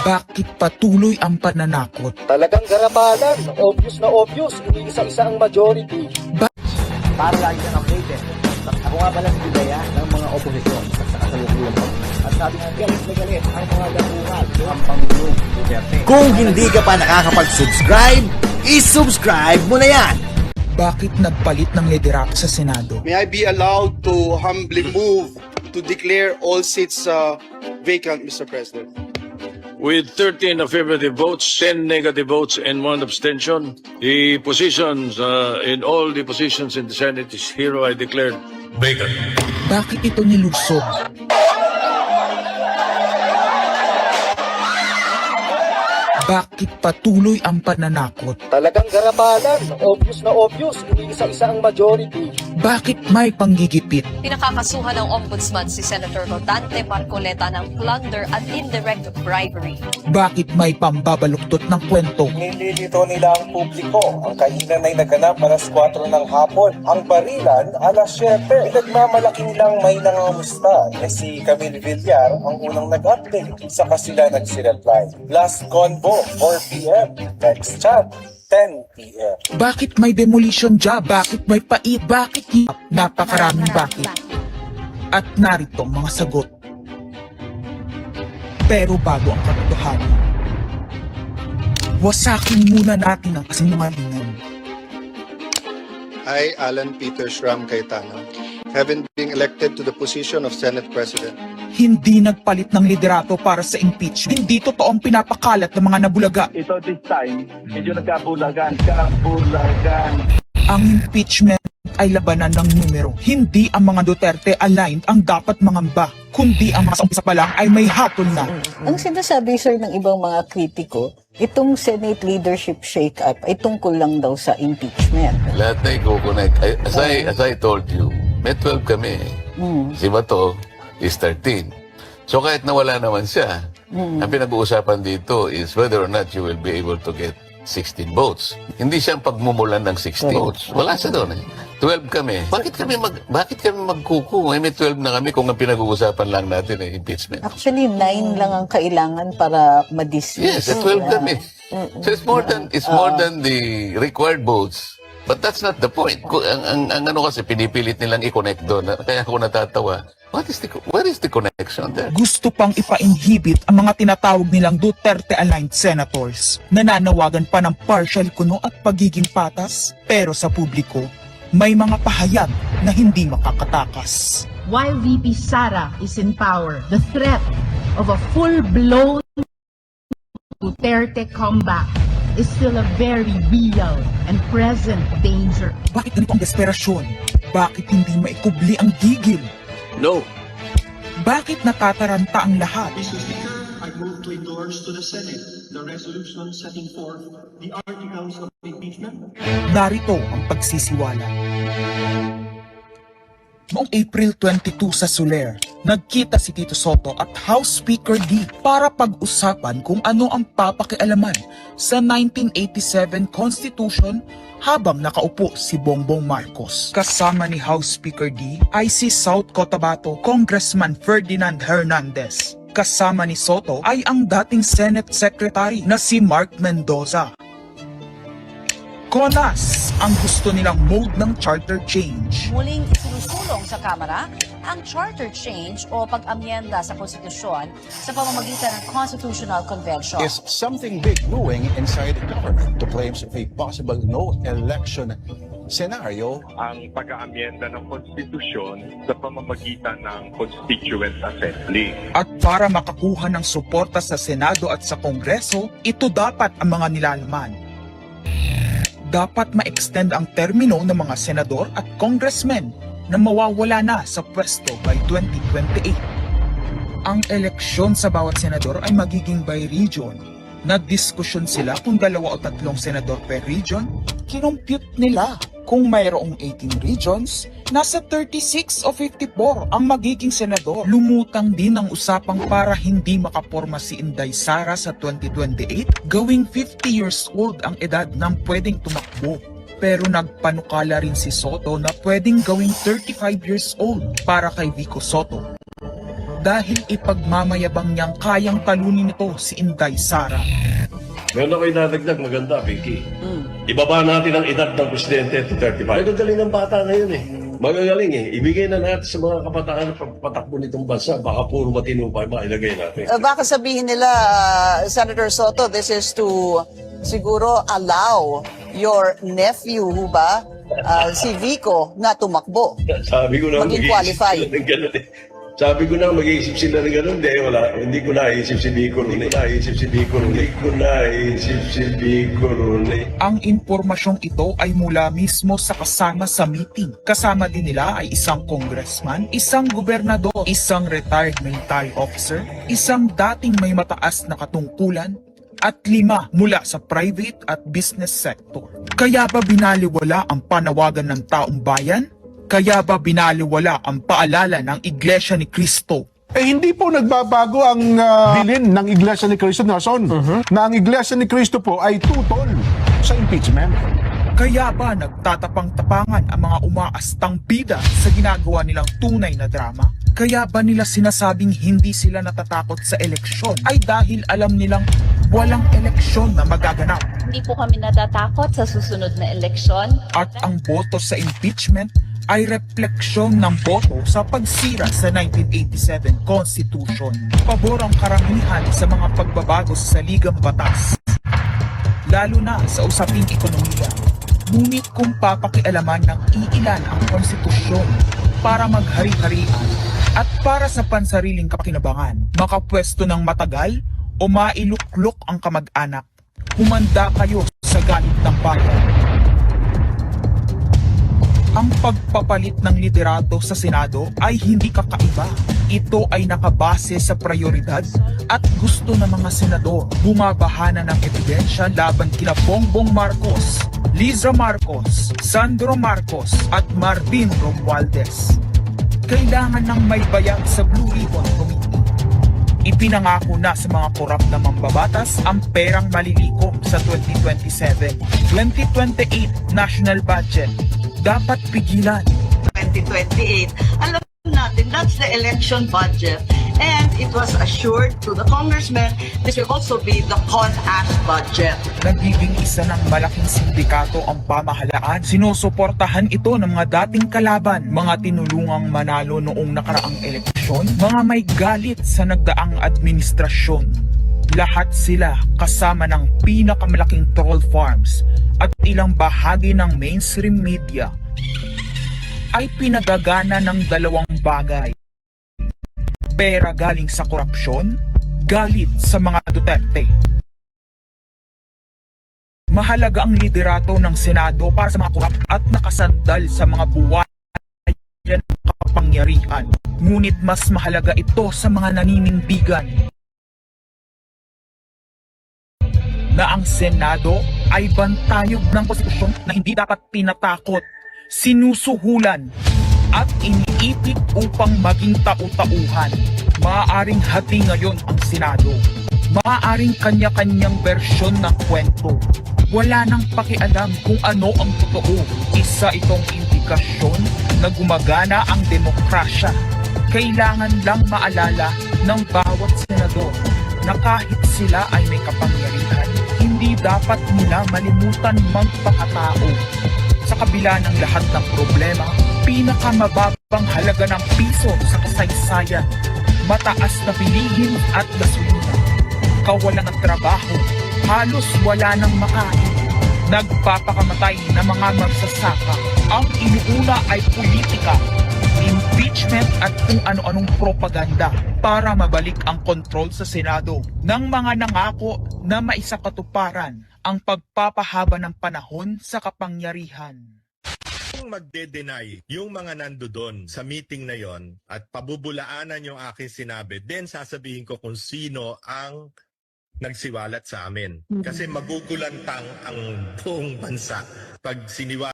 Bakit patuloy ang pananakot? Talagang garapalan, obvious na obvious, iniisa-isa ang majority. Para lagi kang updated. Ako nga pala si Bidaya ng mga oposisyon at sa kasalukuyan pa. At sabi nga galit na galit ang mga dapungan ng Pangulong Duterte. Kung hindi ka pa nakakapag-subscribe, i-subscribe mo na yan! Bakit nagpalit ng liderato sa Senado? May I be allowed to humbly move to declare all seats vacant, Mr. President? With 13 affirmative votes, 10 negative votes, and 1 abstention, the positions in all the positions in the Senate is hereby declared vacant. Bakit ito nilusob? Bakit patuloy ang pananakot? Talagang garapalan, obvious na obvious, iniisa-isa ang majority. Bakit may panggigipit? Pinakakasuhan ng Ombudsman si Senator Rodante Marcoleta ng plunder at indirect bribery. Bakit may pambabaluktot ng kwento? Nililito nila ang publiko. Ang kainan ay naganap alas 4 ng hapon. Ang barilan alas 7. Pinagmamalaki nilang may nangangamusta. Si Camille Villar ang unang nag-update. Saka sila nagsi-reply. Last convo, 4 p.m. Next chat, 10 p.m. Bakit may demolition job? Bakit may pait? Bakit napakaraming bakit? At narito ang mga sagot. Pero bago ang katotohanan, wasakin muna natin ang kasinungalingan. I, Alan Peter Schramm Cayetano, having been elected to the position of Senate President, Hindi nagpalit ng liderato para sa impeachment. Hindi totoo ang pinapakalat ng mga nabulaga. Ito this time, medyo nagkabulagan. Kabulagan. Ang impeachment ay labanan ng numero. Hindi ang mga Duterte aligned ang dapat mangamba, kundi ang mga sa umpisa pa lang ay may hatol na. Ang sinasabi, sir, ng ibang mga kritiko, itong Senate leadership shake-up ay tungkol lang daw sa impeachment. Lahat na i-connect. As I told you, may 12 kami. Si Bato is 13. So kahit nawala naman siya, ang pinag-uusapan dito is whether or not you will be able to get 16 votes. Hindi siya ang pagmumulan ng 16 votes. Wala siya doon eh. 12 kami. Bakit kami magkuku? May 12 na kami kung ang pinag-uusapan lang natin ay impeachment. Actually, 9 lang ang kailangan para ma-dismiss. Yes, 12 kami. So it's more than the required votes. But that's not the point. Ang ano kasi pinipilit nilang i-connect doon. Kaya ako natatawa. Where is the connection there? Gusto pang ipa-inhibit ang mga tinatawag nilang Duterte-aligned senators. Nananawagan pa ng partial kuno at pagiging patas. Pero sa publiko, may mga pahayag na hindi makakatakas. While VP Sara is in power, the threat of a full-blown Duterte comeback is still a very real and present danger. Bakit ganito ang desperasyon? Bakit hindi maikubli ang gigil? No. Bakit natataranta ang lahat? Mr. Speaker, I move to endorse to the Senate the resolution setting forth the articles of impeachment. Narito ang pagsisiwala. Noong April 22 sa Soler, nagkita si Tito Soto at House Speaker D para pag-usapan kung ano ang papakialaman sa 1987 Constitution habang nakaupo si Bongbong Marcos. Kasama ni House Speaker D ay si South Cotabato Congressman Ferdinand Hernandez. Kasama ni Soto ay ang dating Senate Secretary na si Mark Mendoza. Konas ang gusto nilang mode ng charter change. Muling isinusulong sa Kamara ang charter change o pag-amyenda sa konstitusyon sa pamamagitan ng Constitutional Convention. Is something big brewing inside the government to claims of a possible no-election scenario? Ang pag-aamyenda ng konstitusyon sa pamamagitan ng Constituent Assembly. At para makakuha ng suporta sa Senado at sa Kongreso, ito dapat ang mga nilalaman. Dapat ma-extend ang termino ng mga senador at congressmen na mawawala na sa pwesto by 2028. Ang eleksyon sa bawat senador ay magiging by region. Nagdiskusyon sila kung 2 o 3 senador per region. Kinompute nila kung mayroong 18 regions, nasa 36 o 54 ang magiging senador. Lumutang din ang usapang para hindi makaporma si Inday Sara sa 2028, gawing 50 years old ang edad ng pwedeng tumakbo. Pero nagpanukala rin si Soto na pwedeng gawing 35 years old para kay Vico Soto. dahil ipagmamayabang niyang kayang talunin nito si Inday Sara. Meron ako inadagdag maganda, Vicky. Ibaba natin ang edad ng presidente to 35. Magagaling ng bata ngayon eh. Magagaling eh. Ibigay na natin sa mga kabataan na pagpatakbo nitong bansa. Baka puro matino pa ilagay natin. Baka sabihin nila, Senator Soto, this is to siguro allow your nephew, ba, si Vico, na tumakbo. Sabi ko na Maging qualified. Ng ganun eh. Sabi ko na mag-iisip sila ng ganun. Hindi ko naisip si Vico rin. Ang impormasyong ito ay mula mismo sa kasama sa meeting. Kasama din nila ay isang congressman, isang gobernador, isang retired military officer, isang dating may mataas na katungkulan, at 5 mula sa private at business sector. Kaya ba binaliwala ang panawagan ng taong bayan? Kaya ba binaliwala ang paalala ng Iglesia ni Cristo? Hindi po nagbabago ang bilin ng Iglesia ni Cristo, Nelson, na ang Iglesia ni Cristo po ay tutol sa impeachment. Kaya ba nagtatapang-tapangan ang mga umaastang bida sa ginagawa nilang tunay na drama? Kaya ba nila sinasabing hindi sila natatakot sa eleksyon ay dahil alam nilang walang eleksyon na magaganap? Hindi po kami natatakot sa susunod na eleksyon. At ang boto sa impeachment ay refleksyon ng boto sa pagsira sa 1987 Constitution. Pabor ang karamihan sa mga pagbabago sa saligang batas, lalo na sa usaping ekonomiya. Ngunit kung papakialaman ng iilan ang konstitusyon para maghari-harian at para sa pansariling kapakinabangan, makapwesto ng matagal o mailuklok ang kamag-anak, humanda kayo sa galit ng bayan. Ang pagpapalit ng liderato sa Senado ay hindi kakaiba. Ito ay nakabase sa prioridad at gusto ng mga senador. Bumabahana ng ebidensya laban kina Bongbong Marcos, Liza Marcos, Sandro Marcos at Marvin Romualdez. Kailangan ng may bayag sa Blue Ribbon Committee. Ipinangako na sa mga korap na mambabatas ang perang malilikom sa 2027. 2028 national budget dapat pigilan. 2028. Alam natin, that's the election budget. And it was assured to the congressman, this will also be the CONAS budget. Nagiging isa ng malaking sindikato ang pamahalaan. Sinusuportahan ito ng mga dating kalaban, mga tinulungang manalo noong nakaraang eleksyon, mga may galit sa nagdaang administrasyon. Lahat sila kasama ng pinakamalaking troll farms at ilang bahagi ng mainstream media ay pinagagana ng dalawang bagay. Pera galing sa korupsyon, galit sa mga Duterte. Mahalaga ang liderato ng Senado para sa mga korap at nakasandal sa mga buwayan ng kapangyarihan. Ngunit mas mahalaga ito sa mga naninindigan na ang Senado ay bantayog ng konstitusyon na hindi dapat tinatakot, sinusuhulan at iniipit upang maging tau-tauhan. Maaaring hati ngayon ang Senado. Maaaring kanya-kanyang bersyon ng kwento. Wala nang pakialam kung ano ang totoo. Isa itong indikasyon na gumagana ang demokrasya. Kailangan lang maalala ng bawat senador na kahit sila ay may kapangyarihan, hindi dapat nila malimutan magpakatao. Sa kabila ng lahat ng problema, pinakamababang halaga ng piso sa kasaysayan, mataas na bilihin at gasolina, kawalan ng trabaho, halos wala nang makain, nagpapakamatay na mga magsasaka. Ang inuuna ay politika, impeachment at kung ano-anong propaganda para mabalik ang kontrol sa Senado ng mga nangako na maisakatuparan ang pagpapahaba ng panahon sa kapangyarihan. Kung magde-deny yung mga nandoon sa meeting na yon at pabubulaanan yung aking sinabi, then sasabihin ko kung sino ang nagsiwalat sa amin. Kasi magugulantang ang buong bansa pag siniwalat